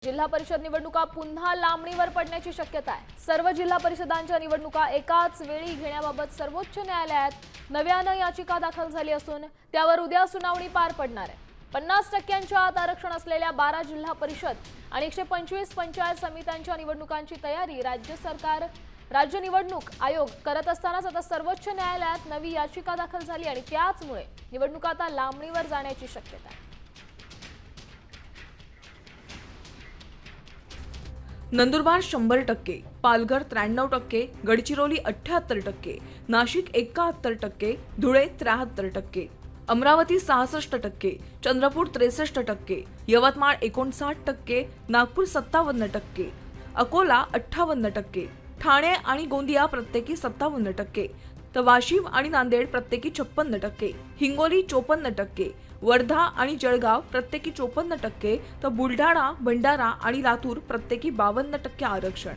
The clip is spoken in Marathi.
जिल्हा परिषद निवडणुका पुन्हा लांबणीवर पडण्याची शक्यता आहे। सर्व जिल्हा परिषदांच्या निवडणुका एकाच वेळी घेण्याबाबत सर्वोच्च न्यायालयात नव्यानं याचिका दाखल झाली असून त्यावर उद्या सुनावणी पार पडणार आहे। 50% आत आरक्षण असलेल्या 12 जिल्हा परिषद आणि 125 पंचायत समित्यांच्या निवडणुकांची तयारी राज्य निवडणूक आयोग करत असतानाच आता सर्वोच्च न्यायालयात नवी याचिका दाखल झाली आणि त्याचमुळे निवडणुका आता लांबणीवर जाण्याची शक्यता आहे। नंदुरबार 100%, पालघर 93%, गडचिरोली 78%, नाशिक 71%, धुळे 73%, अमरावती 66%, चंद्रपूर 63%, यवतमाळ 59%, नागपूर 57%, अकोला 58%, ठाणे आणि गोंदिया प्रत्येकी 57%, तर वाशिम आणि नांदेड प्रत्येकी 56%, हिंगोली 54%, वर्धा आणि जळगाव प्रत्येकी 54%, तर बुलढाणा, भंडारा आणि लातूर प्रत्येकी 52% आरक्षण।